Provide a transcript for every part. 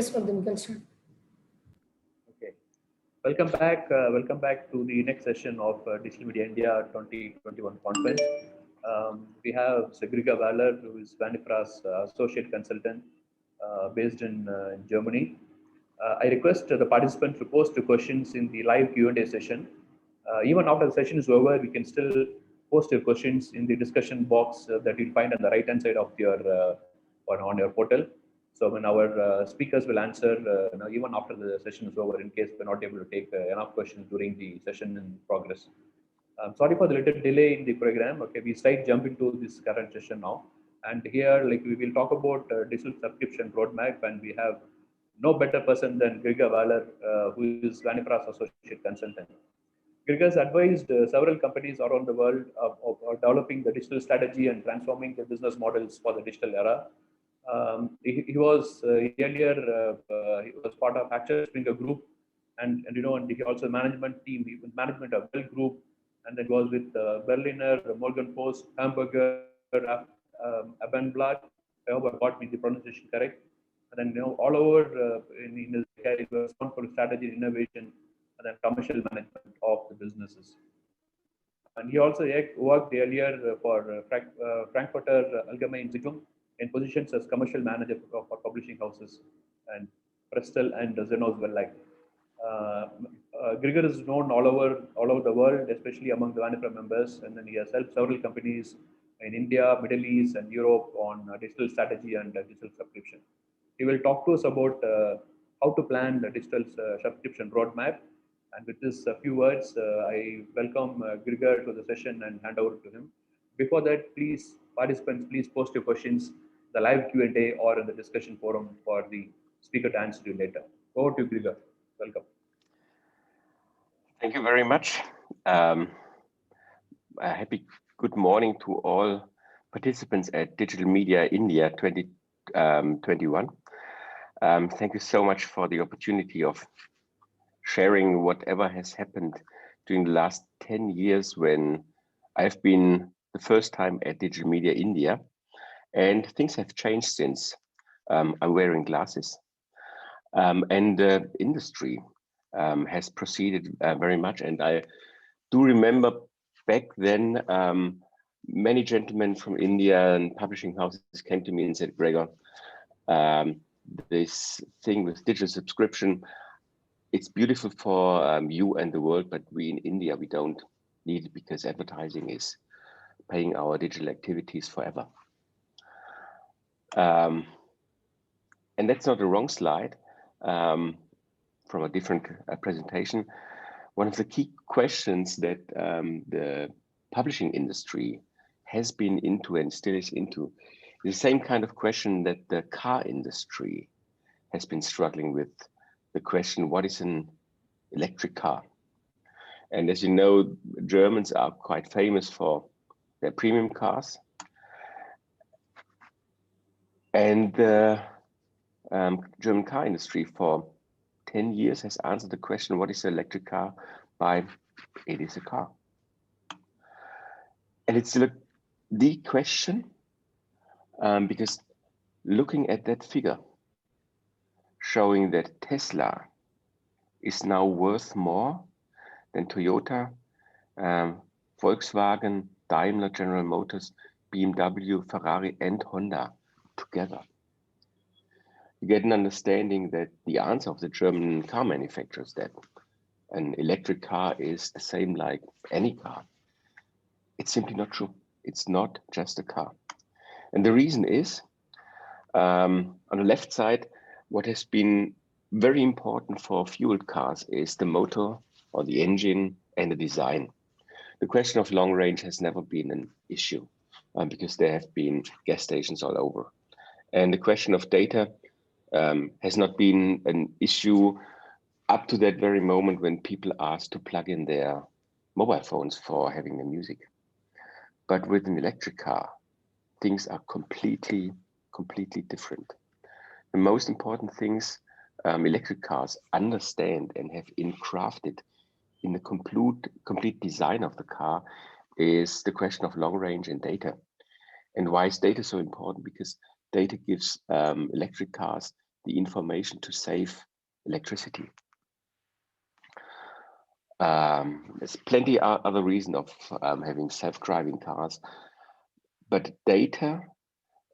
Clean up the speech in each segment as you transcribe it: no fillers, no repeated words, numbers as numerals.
Yes, Vardhan, you can start. Okay. Welcome back to the next session of Digital Media India 2021 conference. We have Segriga Waller, who is WAN-IFRA's associate consultant based in Germany. I request the participants to post the questions in the live Q&A session. Even after the session is over, we can still post your questions in the discussion box that you'll find on the right-hand side of your on your portal. So when our speakers will answer even after the session is over, in case we're not able to take enough questions during the session in progress. Sorry for the little delay in the program. Okay, we straight jump into this current session now. And here, like, we will talk about digital subscription roadmap, and we have no better person than Griga Waller, who is WAN-IFRA's associate consultant. Griga has advised several companies around the world of developing the digital strategy and transforming the business models for the digital era. He was earlier he was part of Axel Springer Group, and he also management team, management of Bell Group, and then was with Berliner, Morgan Post, Hamburger, Abendblatt. I hope I got the pronunciation correct. And then all over in his career, he was responsible for strategy, innovation, and then commercial management of the businesses. And he also worked earlier for Frankfurter Allgemeine Zeitung in positions as commercial manager for publishing houses and Prestel and Zenos Verlag. Grigor is known all over the world, especially among the WAN-IFRA members, and then he has helped several companies in India, Middle East, and Europe on digital strategy and digital subscription. He will talk to us about how to plan the digital subscription roadmap. And with this few words, I welcome Grigor to the session and hand over to him. Before that, please, participants, please post your questions, the live Q&A or in the discussion forum for the speaker to answer you later. Over to you, Grigor. Welcome. Thank you very much. Happy good morning to all participants at Digital Media India 2021. Thank you so much for the opportunity of sharing whatever has happened during the last 10 years when I've been the first time at Digital Media India, and things have changed since. I'm wearing glasses, and the industry has proceeded very much. And I do remember back then, many gentlemen from India and publishing houses came to me and said, Gregor, this thing with digital subscription, it's beautiful for you and the world, but we in India, we don't need it because advertising is paying our digital activities forever. And that's not the wrong slide from a different presentation. One of the key questions that the publishing industry has been into and still is into is the same kind of question that the car industry has been struggling with. The question, what is an electric car? And as you know, Germans are quite famous for their premium cars. And the German car industry for 10 years has answered the question, what is an electric car? By, it is a car. And it's still the question, because looking at that figure, showing that Tesla is now worth more than Toyota, Volkswagen, Daimler, General Motors, BMW, Ferrari, and Honda together. You get an understanding that the answer of the German car manufacturers that an electric car is the same like any car. It's simply not true. It's not just a car. And the reason is, on the left side, what has been very important for fueled cars is the motor or the engine and the design. The question of long range has never been an issue because there have been gas stations all over. And the question of data has not been an issue up to that very moment when people asked to plug in their mobile phones for having the music. But with an electric car, things are completely different. The most important things electric cars understand and have crafted in the complete design of the car is the question of long range and data. And why is data so important? Because data gives electric cars the information to save electricity. There's plenty of other reasons of having self-driving cars, but data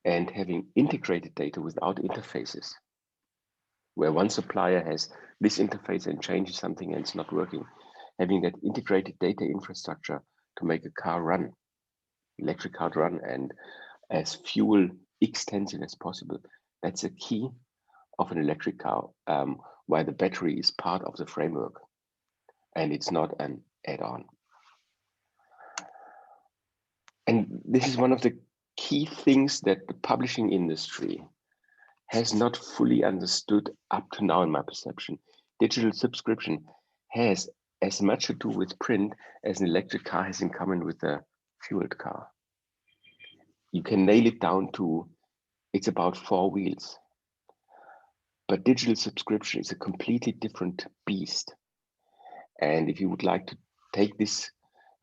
and having integrated data without interfaces, where one supplier has this interface and changes something and it's not working, having that integrated data infrastructure to make a car run, electric car run, and as fuel extensive as possible. That's a key of an electric car, where the battery is part of the framework and it's not an add-on. And this is one of the key things that the publishing industry has not fully understood up to now, in my perception. Digital subscription has as much to do with print as an electric car has in common with a fueled car. You can nail it down to it's about 4 wheels. But digital subscription is a completely different beast. And if you would like to take this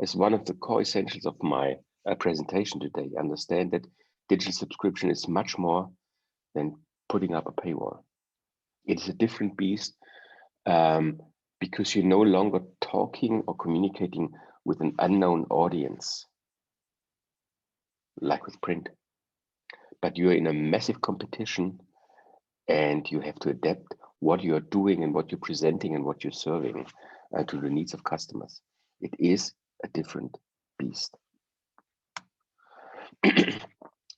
as one of the core essentials of my presentation today, understand that digital subscription is much more than putting up a paywall. It is a different beast because you're no longer talking or communicating with an unknown audience, like with print, but you're in a massive competition and you have to adapt what you're doing and what you're presenting and what you're serving to the needs of customers. It is a different beast.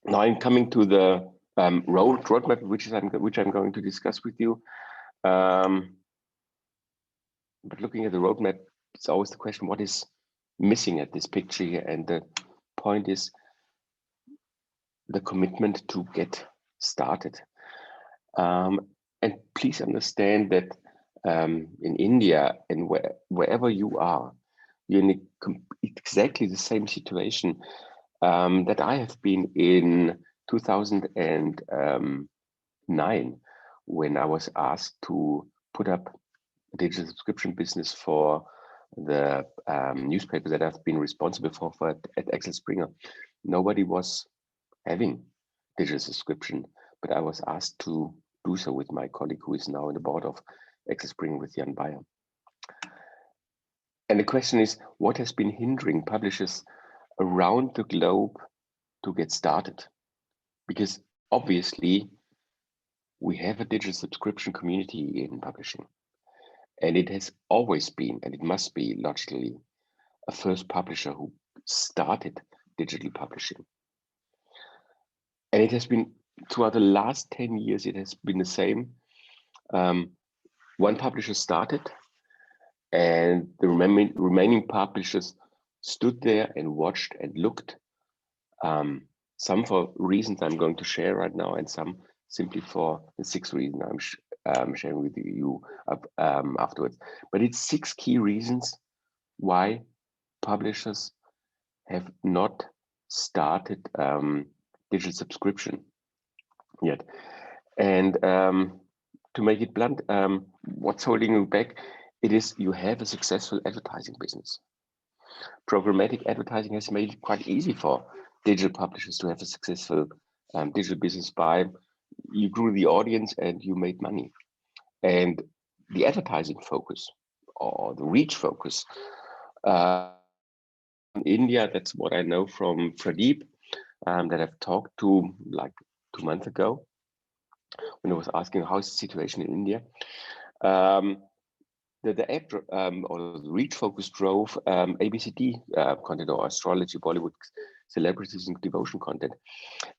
Now I'm coming to the roadmap, which I'm going to discuss with you. But looking at the roadmap, it's always the question, what is missing at this picture here? And the point is the commitment to get started. And please understand that in India and wherever you are, you're in exactly the same situation that I have been in 2009, when I was asked to put up a digital subscription business for the newspaper that I've been responsible for at Axel Springer. Nobody was having digital subscription, but I was asked to do so with my colleague who is now in the board of Axel Springer with Jan Bayer. And the question is, what has been hindering publishers around the globe to get started? Because obviously we have a digital subscription community in publishing, and it has always been, and it must be logically, a first publisher who started digital publishing. And it has been, throughout the last 10 years, it has been the same. One publisher started, and the remaining publishers stood there and watched and looked, some for reasons I'm going to share right now, and some simply for the 6th reason I'm sharing with you afterwards. But it's 6 key reasons why publishers have not started digital subscription yet. And to make it blunt, what's holding you back? It is you have a successful advertising business. Programmatic advertising has made it quite easy for digital publishers to have a successful digital business by you grew the audience and you made money. And the advertising focus or the reach focus in India, that's what I know from Pradeep that I've talked to like 2 months ago when I was asking how's the situation in India. The ad or the reach focus drove ABCD content or astrology, Bollywood celebrities and devotion content.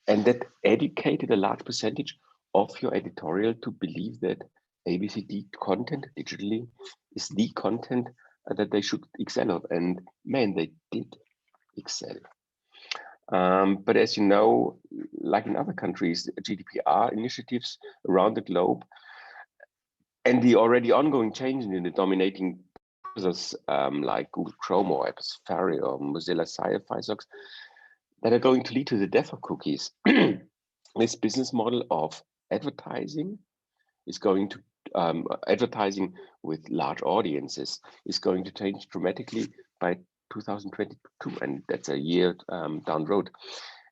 And that educated a large percentage of your editorial to believe that ABCD content digitally is the content that they should excel of. And man, they did excel. But as you know, like in other countries, GDPR initiatives around the globe and the already ongoing changes in the dominating browsers like Google Chrome or Apple Safari or Mozilla Firefox that are going to lead to the death of cookies. This business model of advertising is going to advertising with large audiences is going to change dramatically by 2022, and that's a year down the road.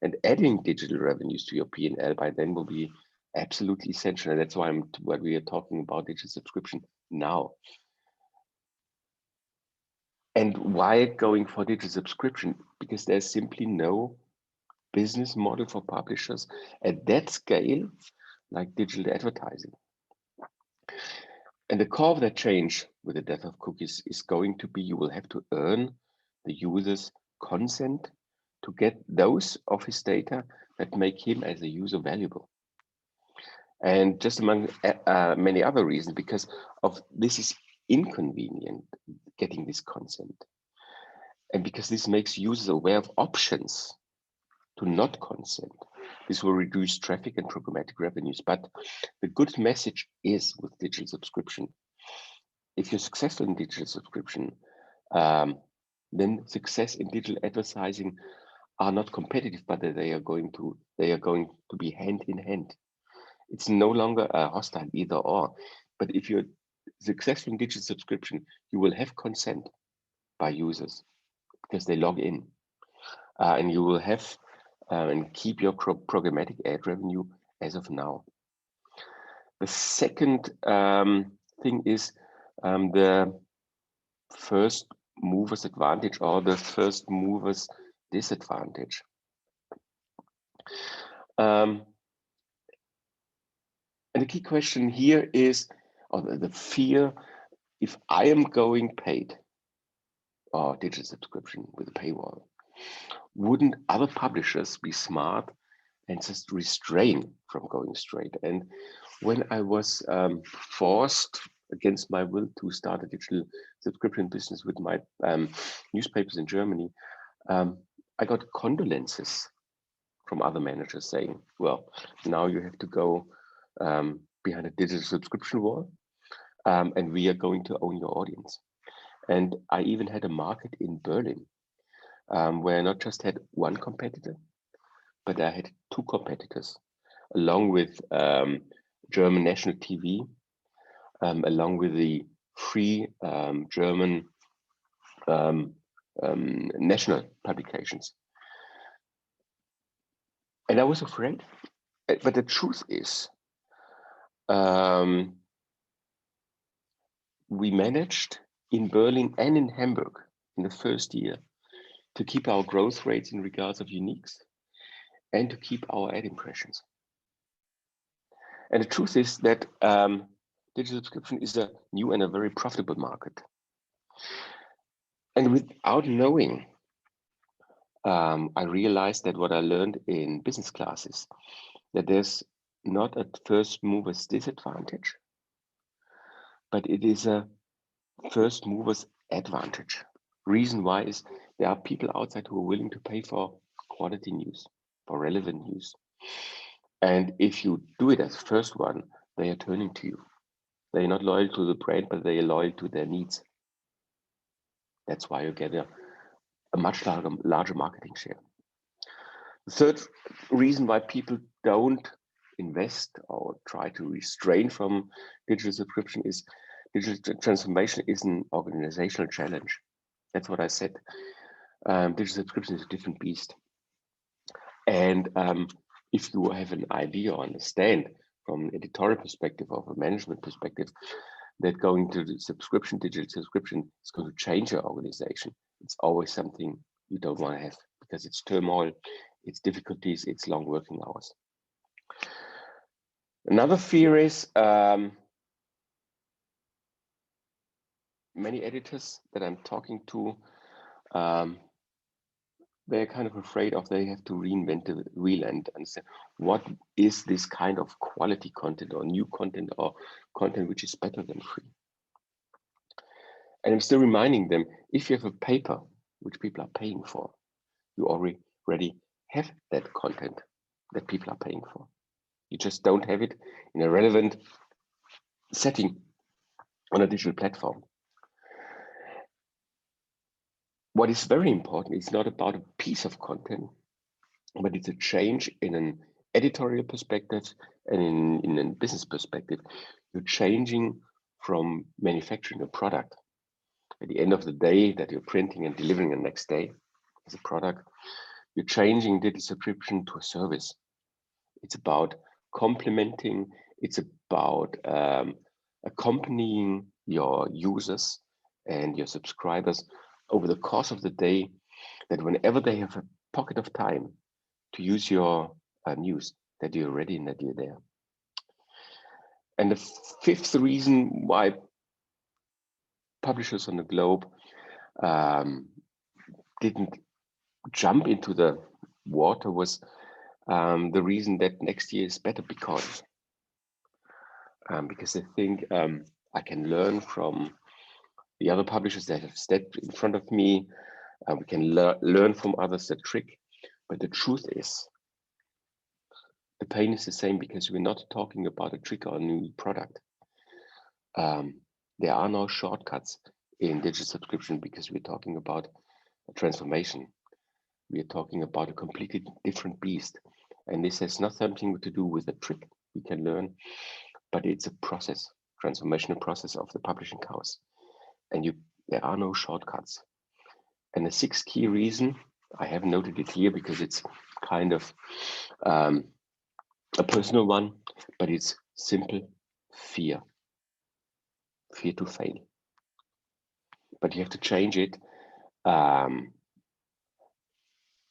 And adding digital revenues to your P&L by then will be absolutely essential. And that's why what we are talking about digital subscription now. And why going for digital subscription? Because there's simply no business model for publishers at that scale, like digital advertising. And the core of that change with the death of cookies is going to be, you will have to earn the user's consent to get those of his data that make him as a user valuable. And just among many other reasons, because of this is inconvenient, getting this consent. And because this makes users aware of options to not consent. This will reduce traffic and programmatic revenues. But the good message is with digital subscription, if you're successful in digital subscription, then success in digital advertising are not competitive, but they are going to be hand in hand. It's no longer a hostile either or. But if you're successful in digital subscription, you will have consent by users because they log in, and you will have and keep your programmatic ad revenue as of now. The second thing is the first movers advantage or the first movers disadvantage. And the key question here is, or the fear, if I am going paid or digital subscription with a paywall, wouldn't other publishers be smart and just restrain from going straight? And when I was forced against my will to start a digital subscription business with my newspapers in Germany, I got condolences from other managers saying, well, now you have to go behind a digital subscription wall, and we are going to own your audience. And I even had a market in Berlin where I not just had one competitor, but I had two competitors, along with German national TV, along with the free German national publications. And I was afraid, but the truth is, we managed in Berlin and in Hamburg in the first year to keep our growth rates in regards of uniques and to keep our ad impressions. And the truth is that digital subscription is a new and a very profitable market. And without knowing, I realized that what I learned in business classes, that there's not a first mover's disadvantage, but it is a first mover's advantage. Reason why is there are people outside who are willing to pay for quality news, for relevant news. And if you do it as first one, they are turning to you. They're not loyal to the brand, but they are loyal to their needs. That's why you get a much larger marketing share. The third reason why people don't invest or try to restrain from digital subscription is digital transformation is an organizational challenge. That's what I said. Digital subscription is a different beast. And if you have an idea or understand from an editorial perspective or a management perspective that going to the subscription, digital subscription is going to change your organization, it's always something you don't want to have because it's turmoil, it's difficulties, it's long working hours. Another fear is many editors that I'm talking to, they're kind of afraid of they have to reinvent the wheel and understand what is this kind of quality content or new content or content which is better than free. And I'm still reminding them, if you have a paper which people are paying for, you already have that content that people are paying for. You just don't have it in a relevant setting on a digital platform. What is very important is not about a piece of content, but it's a change in an editorial perspective and in a business perspective. You're changing from manufacturing a product at the end of the day that you're printing and delivering the next day as a product. You're changing digital subscription to a service. It's about complementing, it's about accompanying your users and your subscribers over the course of the day, that whenever they have a pocket of time to use your news, that you're ready and that you're there. And the fifth reason why publishers on the globe didn't jump into the water was the reason that next year is better, because they think I can learn from the other publishers that have stepped in front of me. We can learn from others the trick, but the truth is, the pain is the same, because we're not talking about a trick or a new product. There are no shortcuts in digital subscription, because we're talking about a transformation. We are talking about a completely different beast. And this has not something to do with a trick we can learn, but it's a process, transformational process of the publishing house. And there are no shortcuts. And the sixth key reason, I haven't noted it here because it's kind of a personal one, but it's simple: fear. Fear to fail. But you have to change it.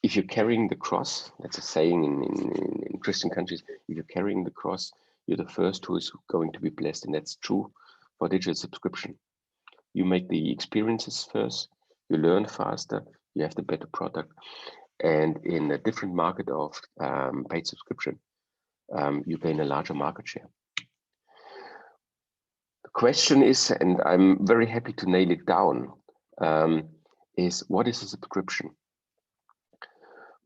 If you're carrying the cross, that's a saying in Christian countries, if you're carrying the cross, you're the first who is going to be blessed. And that's true for digital subscription. You make the experiences first, you learn faster, you have the better product. And in a different market of paid subscription, you gain a larger market share. The question is, and I'm very happy to nail it down, is what is a subscription?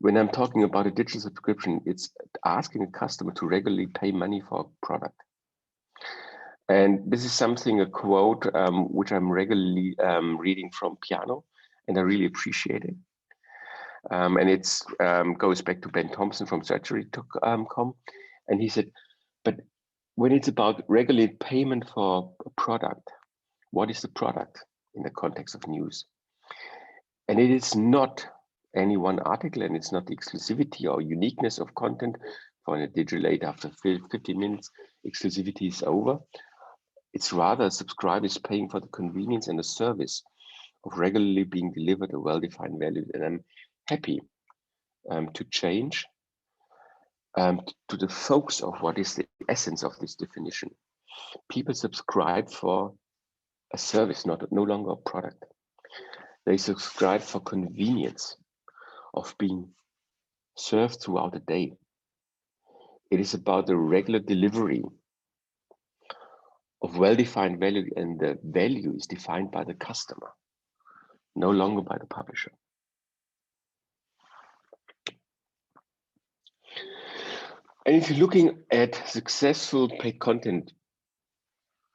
When I'm talking about a digital subscription, it's asking a customer to regularly pay money for a product. And this is something, a quote, which I'm regularly reading from Piano, and I really appreciate it. And it's goes back to Ben Thompson from Surgery.com, and he said, but when it's about regular payment for a product, what is the product in the context of news? And it is not any one article, and it's not the exclusivity or uniqueness of content. For a digital aid, after 15 minutes, exclusivity is over. It's rather a subscriber is paying for the convenience and the service of regularly being delivered a well-defined value. And I'm happy to change to the focus of what is the essence of this definition. People subscribe for a service, no longer a product. They subscribe for convenience of being served throughout the day. It is about the regular delivery of well-defined value, and the value is defined by the customer, no longer by the publisher. And if you're looking at successful paid content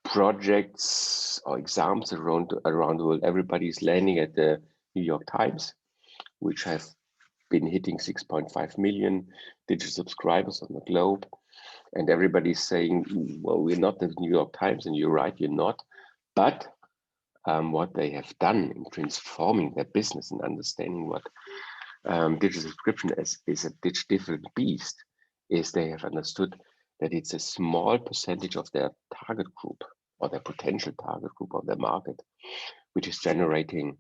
projects or exams around the world, everybody's landing at the New York Times, which have been hitting 6.5 million digital subscribers on the globe. And everybody's saying, well, we're not the New York Times, and you're right, you're not. But what they have done in transforming their business and understanding what digital subscription is a different beast, is they have understood that it's a small percentage of their target group or their potential target group of their market, which is generating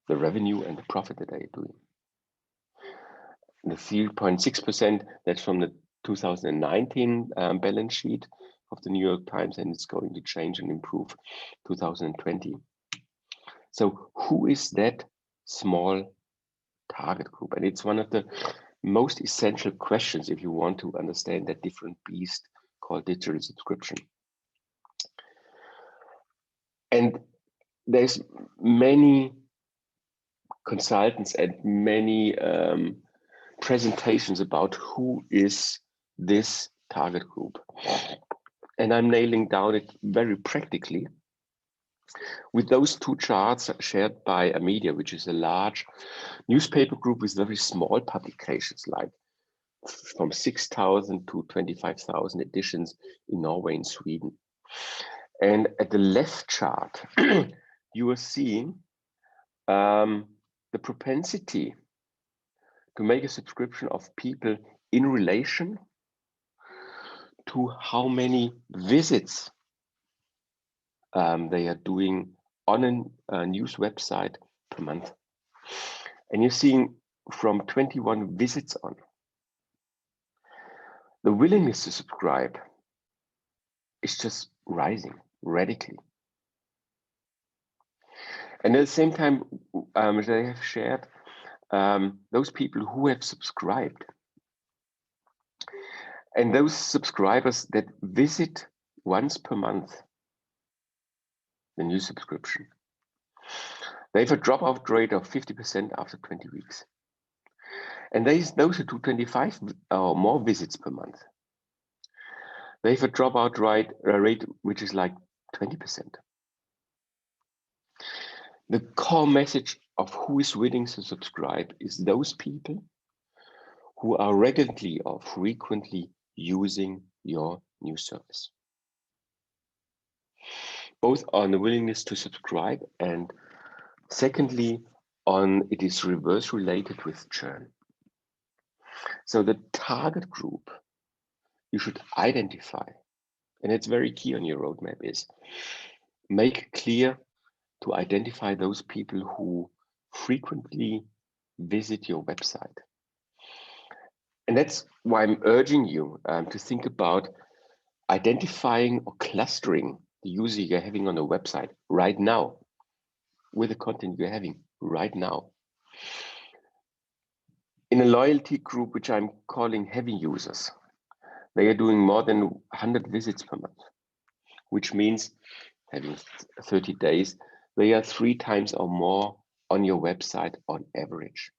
the revenue and the profit that they're doing. The 3.6%, that's from the 2019 balance sheet of the New York Times, and it's going to change and improve 2020. So who is that small target group? And it's one of the most essential questions if you want to understand that different beast called digital subscription. And there's many consultants and many presentations about who is this target group. And I'm nailing down it very practically with those two charts shared by Amedia, which is a large newspaper group with very small publications, like from 6,000 to 25,000 editions in Norway and Sweden. And at the left chart, you are seeing the propensity to make a subscription of people in relation to how many visits they are doing on a news website per month. And you're seeing from 21 visits on, the willingness to subscribe is just rising radically. And at the same time, they have shared those people who have subscribed and those subscribers that visit once per month the new subscription. They have a dropout rate of 50% after 20 weeks. And those who do 25 or more visits per month, they have a dropout rate which is like 20%. The core message of who is willing to subscribe is those people who are regularly or frequently using your new service. Both on the willingness to subscribe and secondly, on it is reverse related with churn. So the target group you should identify, and it's very key on your roadmap, is make clear to identify those people who frequently visit your website. And that's why I'm urging you to think about identifying or clustering the user you're having on a website right now with the content you're having right now. In a loyalty group, which I'm calling heavy users, they are doing more than 100 visits per month, which means having 30 days, they are 3 times or more on your website on average.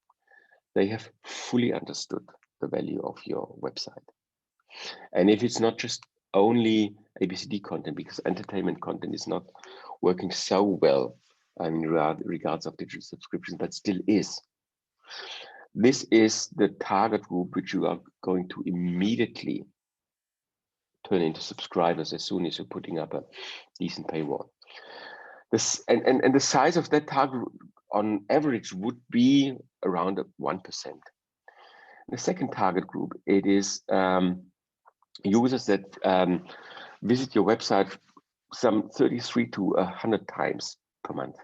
They have fully understood the value of your website. And if it's not just only ABCD content, because entertainment content is not working so well in regards of digital subscriptions, but still is. This is the target group which you are going to immediately turn into subscribers as soon as you're putting up a decent paywall. This and the size of that target on average would be around 1%. The second target group, it is users that visit your website some 33 to 100 times per month.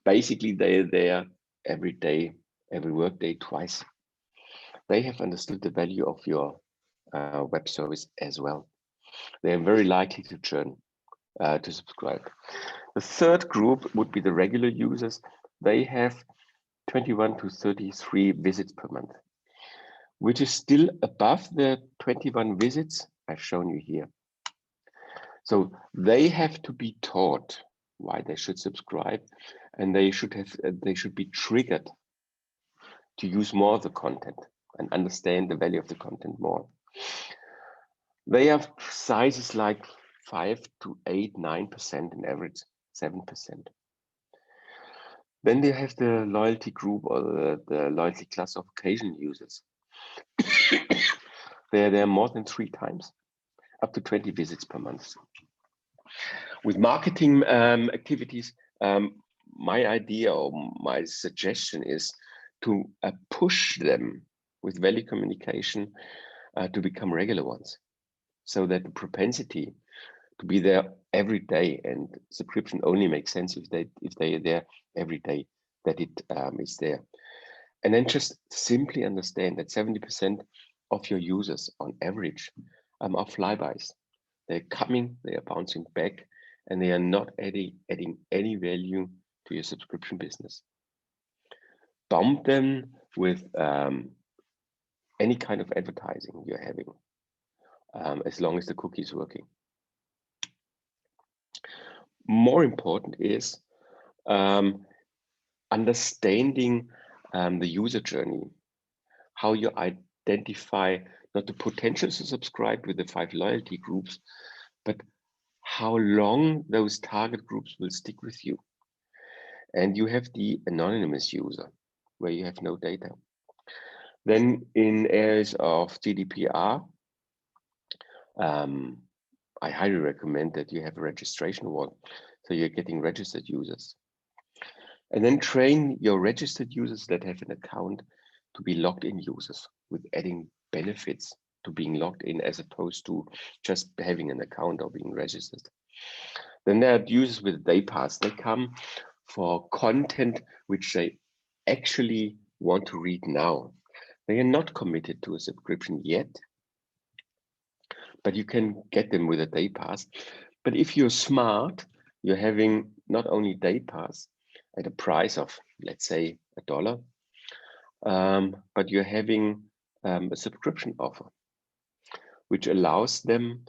Basically, they're there every day, every workday, twice. They have understood the value of your web service as well. They are very likely to churn to subscribe. The third group would be the regular users. They have 21 to 33 visits per month, which is still above the 21 visits I've shown you here. So they have to be taught why they should subscribe, and they should be triggered to use more of the content and understand the value of the content more. They have sizes like 5 to 8, 9%, in average 7%. Then they have the loyalty group or the loyalty class of occasional users. They're there more than 3 times, up to 20 visits per month. With marketing activities, my idea or my suggestion is to push them with value communication to become regular ones, so that the propensity to be there every day, and subscription only makes sense if they are there every day, that it is there. And then just simply understand that 70% of your users on average are flybys. They're coming, they are bouncing back, and they are not adding any value to your subscription business. Bomb them with any kind of advertising you're having, as long as the cookie is working. More important is understanding the user journey, how you identify not the potential to subscribe with the 5 loyalty groups, but how long those target groups will stick with you. And you have the anonymous user, where you have no data. Then in areas of GDPR, I highly recommend that you have a registration wall, so you're getting registered users. And then train your registered users that have an account to be logged in users with adding benefits to being logged in as opposed to just having an account or being registered. Then there are users with day pass. They come for content which they actually want to read now. They are not committed to a subscription yet, but you can get them with a day pass. But if you're smart, you're having not only day pass at a price of, let's say, $1, but you're having a subscription offer, which allows them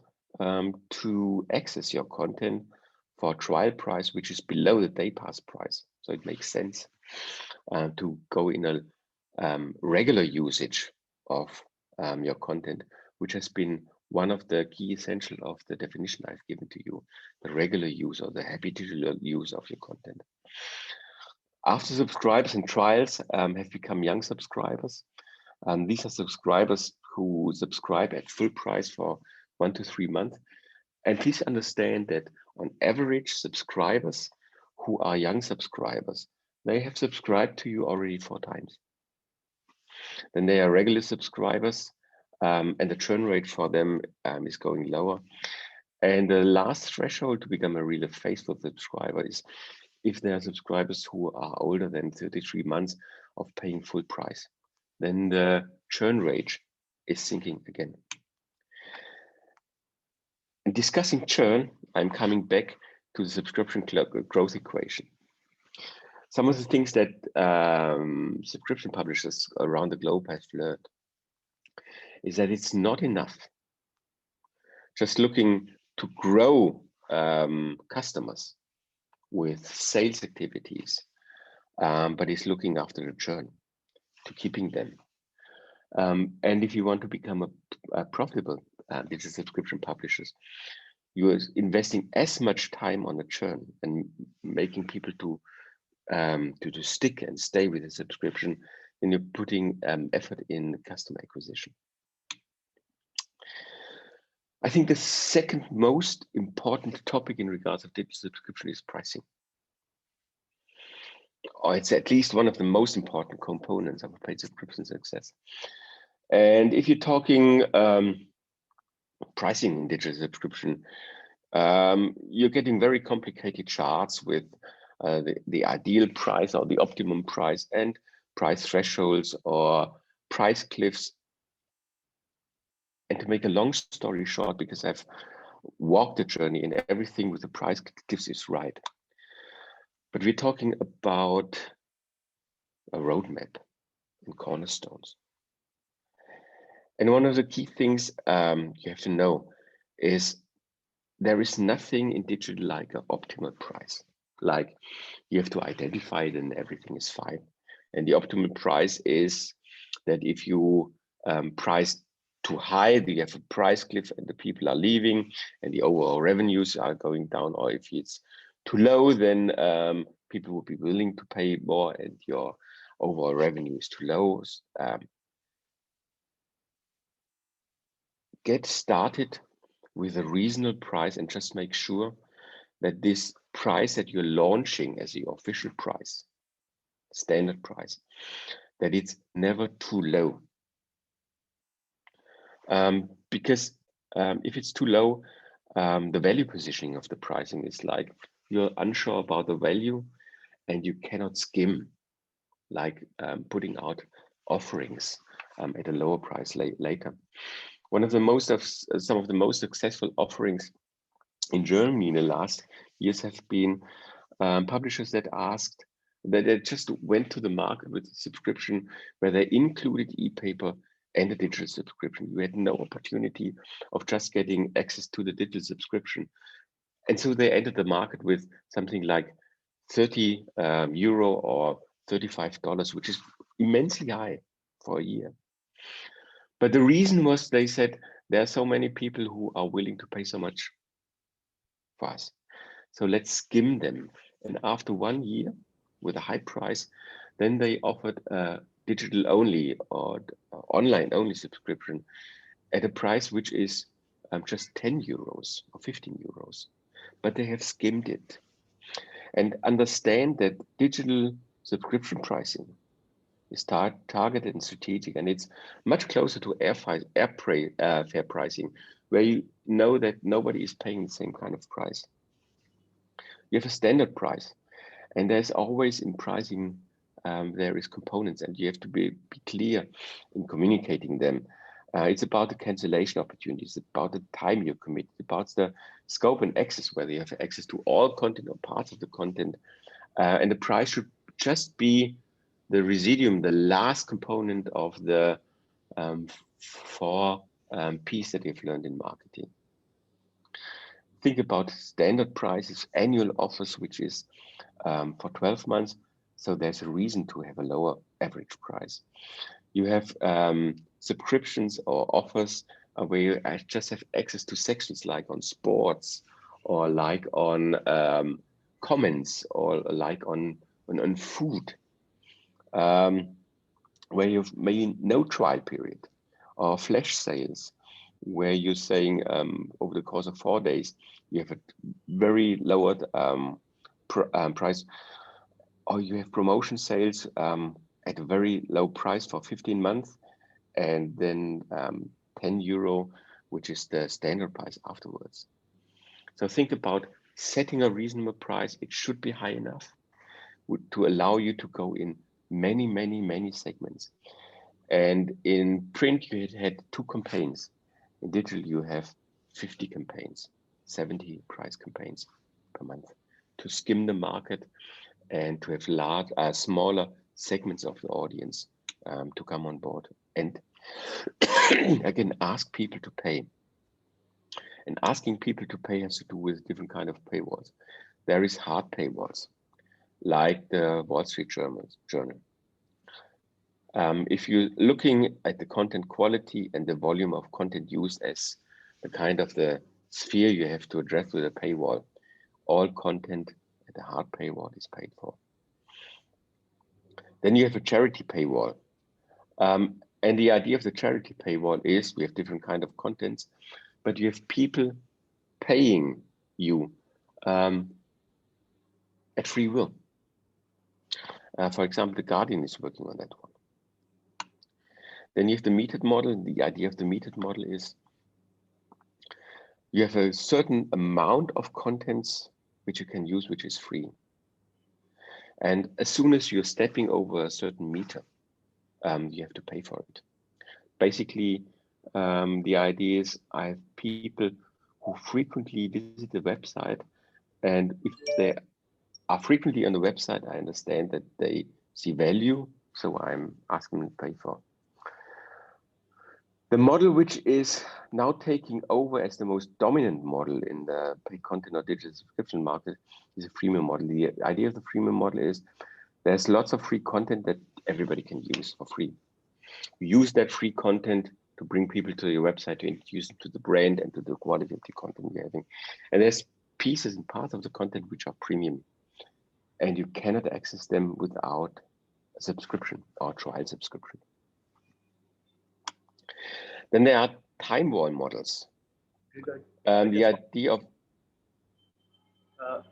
to access your content for a trial price, which is below the day pass price. So it makes sense to go in a regular usage of your content, which has been one of the key essentials of the definition I've given to you, the regular use or the habitual use of your content. After subscribers and trials have become young subscribers. These are subscribers who subscribe at full price for 1 to 3 months. And please understand that on average, subscribers who are young subscribers, they have subscribed to you already 4 times. Then they are regular subscribers, and the churn rate for them is going lower. And the last threshold to become a really faithful subscriber is if there are subscribers who are older than 33 months of paying full price, then the churn rate is sinking again. In discussing churn, I'm coming back to the subscription growth equation. Some of the things that subscription publishers around the globe have learned is that it's not enough just looking to grow customers with sales activities, but it's looking after the churn, to keeping them. And if you want to become a profitable digital subscription publishers, you are investing as much time on the churn and making people to stick and stay with the subscription, then you're putting effort in customer acquisition. I think the second most important topic in regards of digital subscription is pricing. Or it's at least one of the most important components of a paid subscription success. And if you're talking pricing in digital subscription, you're getting very complicated charts with the ideal price or the optimum price and price thresholds or price cliffs. And to make a long story short, because I've walked the journey and everything with the price cliffs is right. But we're talking about a roadmap and cornerstones. And one of the key things you have to know is there is nothing in digital like an optimal price. Like you have to identify it and everything is fine. And the optimal price is that if you price too high, you have a price cliff and the people are leaving and the overall revenues are going down, or if it's too low, then people will be willing to pay more and your overall revenue is too low. Get started with a reasonable price and just make sure that this price that you're launching as your official price, standard price, that it's never too low. Because if it's too low, the value positioning of the pricing is like you're unsure about the value and you cannot skim, like putting out offerings at a lower price later. One of the some of the most successful offerings in Germany in the last years have been publishers that asked, that they just went to the market with a subscription where they included e-paper and a digital subscription. You had no opportunity of just getting access to the digital subscription. And so they entered the market with something like 30 euro or $35, which is immensely high for a year. But the reason was they said there are so many people who are willing to pay so much for us. So let's skim them. And after 1 year with a high price, then they offered a digital only or online only subscription at a price which is just 10 euros or 15 euros. But they have skimmed it. And understand that digital subscription pricing It's targeted and strategic, and it's much closer to fair pricing, where you know that nobody is paying the same kind of price. You have a standard price, and there's always in pricing, there is components, and you have to be clear in communicating them. It's about the cancellation opportunities, about the time you commit, about the scope and access, whether you have access to all content or parts of the content. And the price should just be the residuum, the last component of the piece that you've learned in marketing. Think about standard prices, annual offers, which is for 12 months. So there's a reason to have a lower average price. You have subscriptions or offers where you just have access to sections like on sports or like on comments or like on food, where you've maybe no trial period, or flash sales, where you're saying over the course of 4 days, you have a very lowered price, or you have promotion sales at a very low price for 15 months, and then €10, which is the standard price afterwards. So think about setting a reasonable price. It should be high enough to allow you to go in many segments. And in print, you had 2 campaigns. In digital, you have 50 campaigns, 70 price campaigns per month to skim the market and to have smaller segments of the audience to come on board. And again, ask people to pay. And asking people to pay has to do with different kind of paywalls. There is hard paywalls, like the Wall Street Journal. If you're looking at the content quality and the volume of content used as the kind of the sphere you have to address with a paywall, all content at the hard paywall is paid for. Then you have a charity paywall. And the idea of the charity paywall is we have different kind of contents, but you have people paying you at free will. For example, The Guardian is working on that one. Then you have the metered model. The idea of the metered model is you have a certain amount of contents which you can use, which is free. And as soon as you're stepping over a certain meter, you have to pay for it. Basically, the idea is I have people who frequently visit the website, and if they are frequently on the website, I understand that they see value, so I'm asking them to pay for. The model which is now taking over as the most dominant model in the paid content or digital subscription market is a freemium model. The idea of the freemium model is there's lots of free content that everybody can use for free. You use that free content to bring people to your website, to introduce them to the brand and to the quality of the content you're having. And there's pieces and parts of the content which are premium, and you cannot access them without a subscription or a trial subscription. Then there are time wall models. The idea of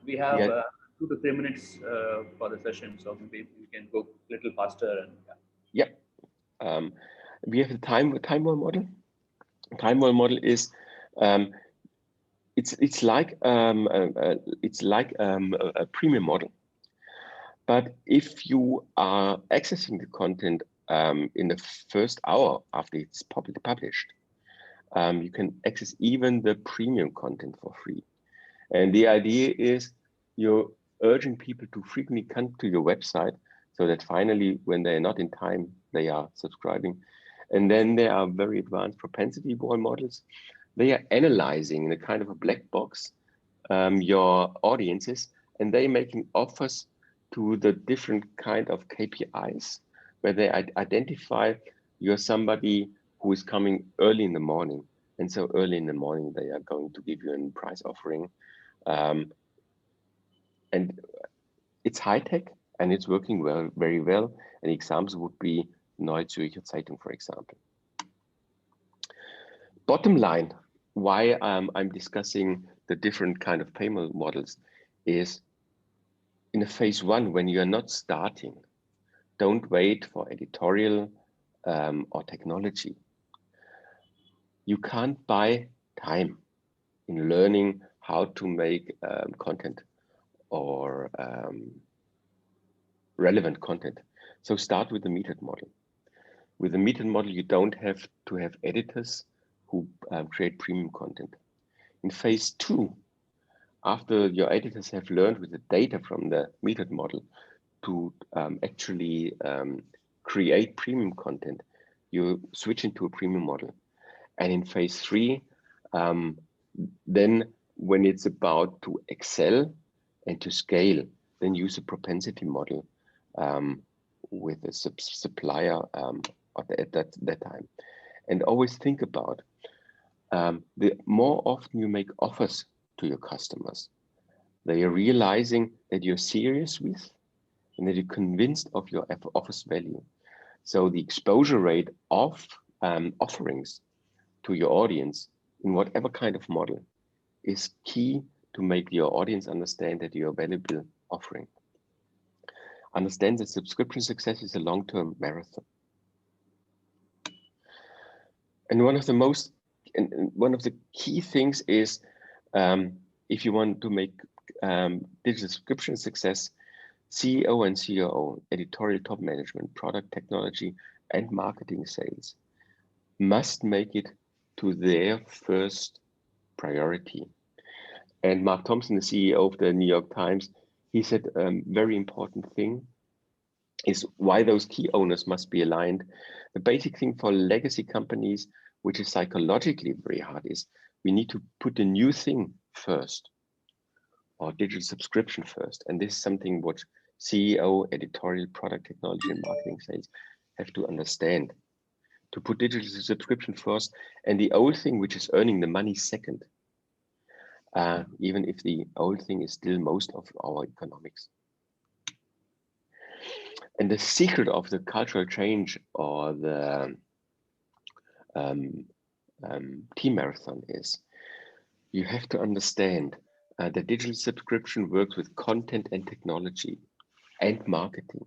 we have 2 to 3 minutes for the session, so maybe we can go a little faster. And we have the time wall model. Time wall model is it's like a premium model, but if you are accessing the content in the first hour after it's published, you can access even the premium content for free. And the idea is you're urging people to frequently come to your website so that finally, when they're not in time, they are subscribing. And then there are very advanced propensity wall models. They are analyzing in a kind of a black box your audiences, and they're making offers to the different kind of KPIs, where they identify you're somebody who is coming early in the morning. And so early in the morning, they are going to give you a price offering. And it's high tech and it's working very well. And examples would be Neue Zürcher Zeitung, for example. Bottom line, why I'm discussing the different kind of payment models is in a phase 1, when you're not starting, don't wait for editorial or technology. You can't buy time in learning how to make content or relevant content. So start with the metered model. With the metered model, you don't have to have editors who create premium content. In phase 2, after your editors have learned with the data from the metered model to actually create premium content, you switch into a premium model. And in phase 3, then when it's about to excel and to scale, then use a propensity model with a supplier at that time. And always think about the more often you make offers to your customers, they are realizing that you're serious with and that you're convinced of your offer's value. So the exposure rate of offerings to your audience in whatever kind of model is key to make your audience understand that you're a valuable offering. Understand that subscription success is a long-term marathon. And one of the key things is if you want to make digital subscription success, CEO and COO, editorial top management, product technology, and marketing sales must make it to their first priority. And Mark Thompson, the CEO of the New York Times, he said a very important thing is why those key owners must be aligned. The basic thing for legacy companies, which is psychologically very hard, is we need to put a new thing first, or digital subscription first. And this is something what CEO, editorial, product technology, and marketing sales have to understand. To put digital subscription first, and the old thing, which is earning the money, second. Even if the old thing is still most of our economics. And the secret of the cultural change or the team marathon is you have to understand that digital subscription works with content and technology and marketing.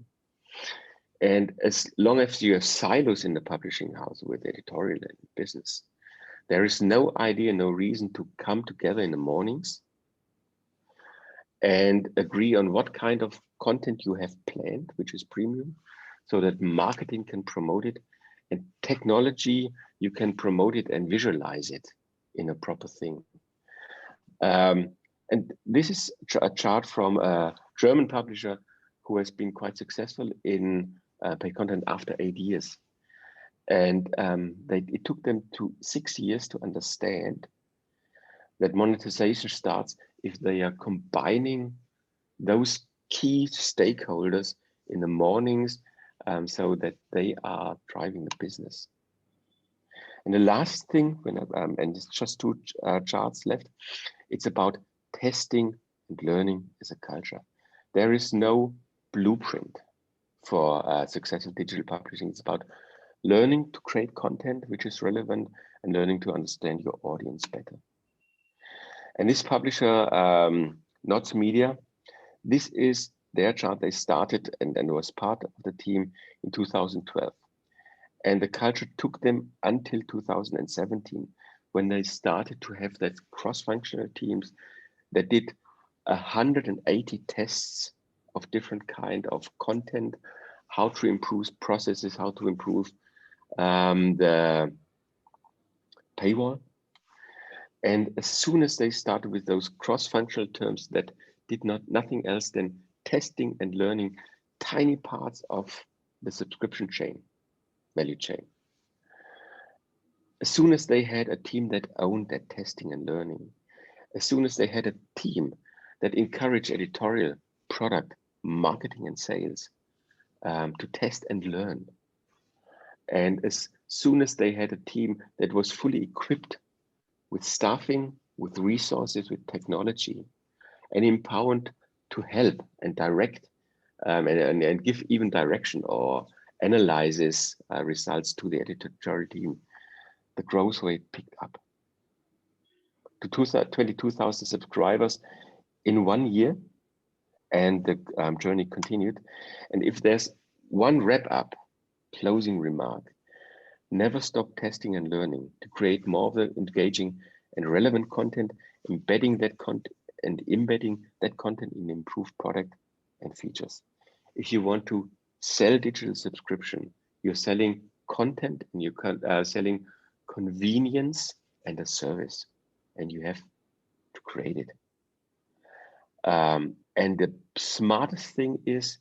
And as long as you have silos in the publishing house with editorial and business, there is no idea, no reason to come together in the mornings and agree on what kind of content you have planned, which is premium, so that marketing can promote it, and technology, you can promote it and visualize it in a proper thing. And this is a chart from a German publisher who has been quite successful in paid content after 8 years. And it took them 6 years to understand that monetization starts if they are combining those key stakeholders in the mornings so that they are driving the business. And the last thing, and it's just 2 charts left, it's about testing and learning as a culture. There is no blueprint for successful digital publishing. It's about learning to create content which is relevant and learning to understand your audience better. And this publisher, Knots Media, this is their chart. They started and was part of the team in 2012. And the culture took them until 2017, when they started to have that cross-functional teams that did 180 tests of different kind of content, how to improve processes, how to improve the paywall. And as soon as they started with those cross-functional terms that did nothing else than testing and learning tiny parts of the subscription chain, value chain. As soon as they had a team that owned that testing and learning, as soon as they had a team that encouraged editorial, product, marketing, and sales to test and learn, and as soon as they had a team that was fully equipped with staffing, with resources, with technology, and empowered to help and direct and give even direction or analyzes results to the editorial team, the growth rate picked up to 22,000 subscribers in 1 year, and the journey continued. And if there's one wrap up, closing remark. Never stop testing and learning to create more of the engaging and relevant content, embedding that content in improved product and features. If you want to sell digital subscription, you're selling content and you're selling convenience and a service, and you have to create it. And the smartest thing is,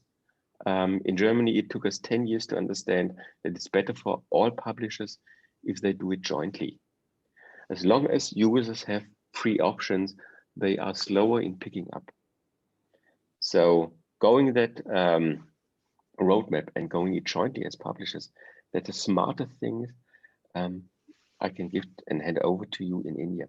in Germany, it took us 10 years to understand that it's better for all publishers if they do it jointly. As long as users have free options, they are slower in picking up. So going that roadmap and going it jointly as publishers, that's a smarter thing I can give and hand over to you in India.